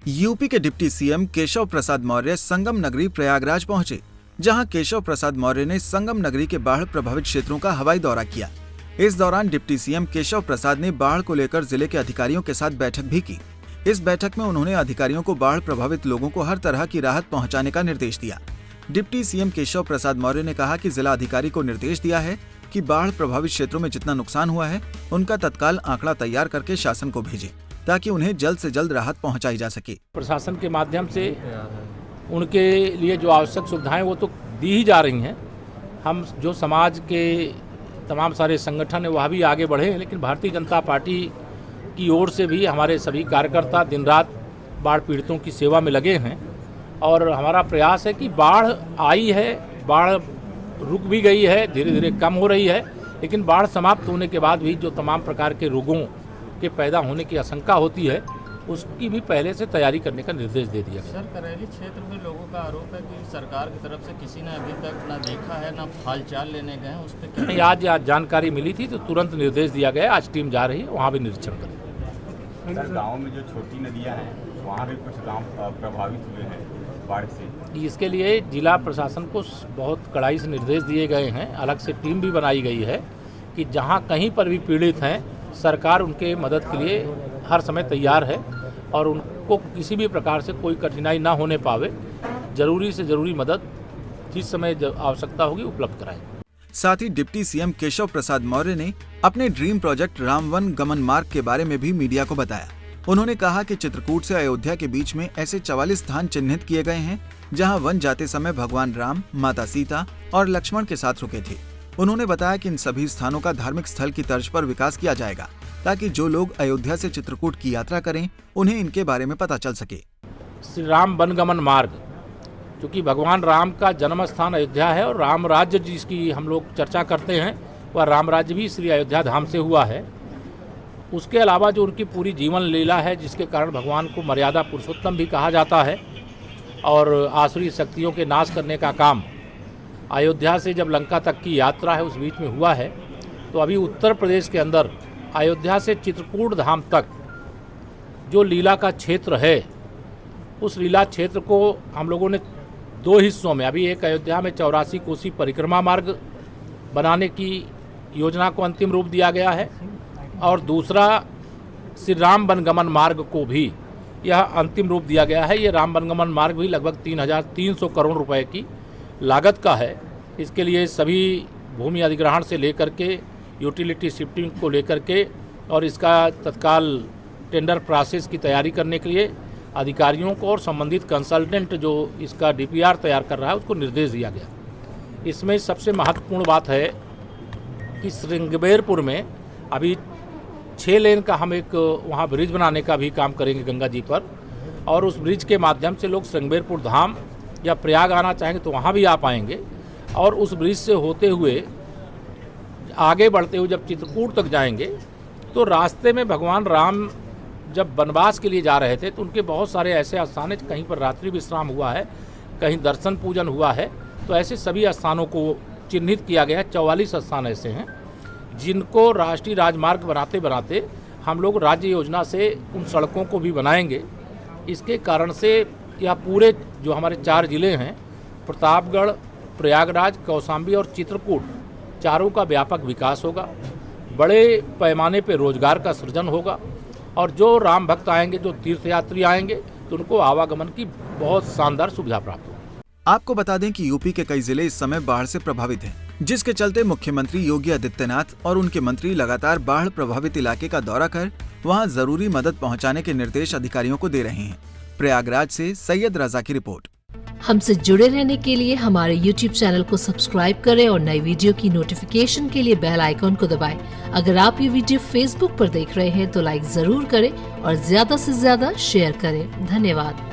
UP के deputy CM Keshav Prasad Maurya संगम नगरी प्रयागराज पहुंचे, जहां केशव प्रसाद मौर्य ने संगम नगरी के बाढ़ प्रभावित क्षेत्रों का हवाई दौरा किया। इस दौरान डिप्टी सीएम केशव प्रसाद ने बाढ़ को लेकर जिले के अधिकारियों के साथ बैठक भी की। इस बैठक में उन्होंने अधिकारियों को बाढ़ प्रभावित लोगों को हर तरह की राहत पहुँचाने का निर्देश दिया। डिप्टी सीएम केशव प्रसाद मौर्य ने कहा कि जिला अधिकारी को निर्देश दिया है कि बाढ़ प्रभावित क्षेत्रों में जितना नुकसान हुआ है उनका तत्काल आंकड़ा तैयार करके शासन को भेजें, ताकि उन्हें जल्द से जल्द राहत पहुंचाई जा सके। प्रशासन के माध्यम से उनके लिए जो आवश्यक सुविधाएं वो तो दी ही जा रही हैं। हम जो समाज के तमाम सारे संगठन है वह भी आगे बढ़े हैं, लेकिन भारतीय जनता पार्टी की ओर से भी हमारे सभी कार्यकर्ता दिन रात बाढ़ पीड़ितों की सेवा में लगे हैं। और हमारा प्रयास है कि बाढ़ आई है, बाढ़ रुक भी गई है, धीरे धीरे कम हो रही है, लेकिन बाढ़ समाप्त होने के बाद भी जो तमाम प्रकार के रोगों के पैदा होने की आशंका होती है उसकी भी पहले से तैयारी करने का निर्देश दे दिया गया। सर, करेली क्षेत्र में लोगों का आरोप है कि सरकार की तरफ से किसी ने अभी तक ना देखा है ना हालचाल लेने गए हैं, उस पर नहीं, आज जानकारी मिली थी तो तुरंत निर्देश दिया गया। आज टीम जा रही है, वहाँ भी निरीक्षण करें। सर, गाँव में जो छोटी नदियाँ हैं वहाँ भी कुछ गाँव प्रभावित हुए हैं बाढ़ से। इसके लिए जिला प्रशासन को बहुत कड़ाई से निर्देश दिए गए हैं। अलग से टीम भी बनाई गई है कि जहाँ कहीं पर भी पीड़ित हैं सरकार उनके मदद के लिए हर समय तैयार है और उनको किसी भी प्रकार से कोई कठिनाई ना होने पावे, जरूरी से जरूरी मदद जिस समय आवश्यकता होगी उपलब्ध कराएं। साथ ही डिप्टी सीएम केशव प्रसाद मौर्य ने अपने ड्रीम प्रोजेक्ट राम वन गमन मार्ग के बारे में भी मीडिया को बताया। उन्होंने कहा कि चित्रकूट से अयोध्या के बीच में ऐसे 44 स्थान चिन्हित किए गए हैं जहां वन जाते समय भगवान राम, माता सीता और लक्ष्मण के साथ रुके थे। उन्होंने बताया कि इन सभी स्थानों का धार्मिक स्थल की तर्ज पर विकास किया जाएगा, ताकि जो लोग अयोध्या से चित्रकूट की यात्रा करें उन्हें इनके बारे में पता चल सके। श्री राम वनगमन मार्ग, क्योंकि भगवान राम का जन्म स्थान अयोध्या है और राम राज्य जिसकी हम लोग चर्चा करते हैं वह राम राज्य भी श्री अयोध्या धाम से हुआ है। उसके अलावा जो उनकी पूरी जीवन लीला है जिसके कारण भगवान को मर्यादा पुरुषोत्तम भी कहा जाता है और आसुरी शक्तियों के नाश करने का काम अयोध्या से जब लंका तक की यात्रा है उस बीच में हुआ है। तो अभी उत्तर प्रदेश के अंदर अयोध्या से चित्रकूट धाम तक जो लीला का क्षेत्र है उस लीला क्षेत्र को हम लोगों ने 2 हिस्सों में, अभी एक अयोध्या में 84 कोसी परिक्रमा मार्ग बनाने की योजना को अंतिम रूप दिया गया है और दूसरा श्री राम वनगमन मार्ग को भी यह अंतिम रूप दिया गया है। ये राम वनगमन मार्ग भी लगभग 3,300 करोड़ रुपए की लागत का है। इसके लिए सभी भूमि अधिग्रहण से लेकर के यूटिलिटी शिफ्टिंग को लेकर के और इसका तत्काल टेंडर प्रोसेस की तैयारी करने के लिए अधिकारियों को और संबंधित कंसल्टेंट जो इसका डीपीआर तैयार कर रहा है उसको निर्देश दिया गया। इसमें सबसे महत्वपूर्ण बात है कि श्रृंगबेरपुर में अभी 6 लेन का हम एक वहाँ ब्रिज बनाने का भी काम करेंगे गंगा जी पर, और उस ब्रिज के माध्यम से लोग श्रृंगबेरपुर धाम या प्रयाग आना चाहेंगे तो वहाँ भी आ पाएंगे। और उस ब्रिज से होते हुए आगे बढ़ते हुए जब चित्रकूट तक जाएंगे तो रास्ते में भगवान राम जब वनवास के लिए जा रहे थे तो उनके बहुत सारे ऐसे स्थान हैं, कहीं पर रात्रि विश्राम हुआ है, कहीं दर्शन पूजन हुआ है। तो ऐसे सभी स्थानों को चिन्हित किया गया है। 44 स्थान ऐसे हैं जिनको राष्ट्रीय राजमार्ग बनाते बनाते हम लोग राज्य योजना से उन सड़कों को भी बनाएंगे। इसके कारण से यह पूरे जो हमारे 4 जिले हैं प्रतापगढ़, प्रयागराज, कौशाम्बी और चित्रकूट, चारों का व्यापक विकास होगा, बड़े पैमाने पर रोजगार का सृजन होगा और जो राम भक्त आएंगे, जो तीर्थयात्री आएंगे तो उनको आवागमन की बहुत शानदार सुविधा प्राप्त होगी। आपको बता दें कि यूपी के कई जिले इस समय बाढ़ से प्रभावित हैं, जिसके चलते मुख्यमंत्री योगी आदित्यनाथ और उनके मंत्री लगातार बाढ़ प्रभावित इलाके का दौरा कर वहां जरूरी मदद पहुंचाने के निर्देश अधिकारियों को दे रहे हैं। प्रयागराज से सैयद रजा की रिपोर्ट। हमसे जुड़े रहने के लिए हमारे YouTube चैनल को सब्सक्राइब करें और नई वीडियो की नोटिफिकेशन के लिए बेल आइकॉन को दबाएं। अगर आप ये वीडियो Facebook पर देख रहे हैं तो लाइक जरूर करें और ज्यादा से ज्यादा शेयर करें। धन्यवाद।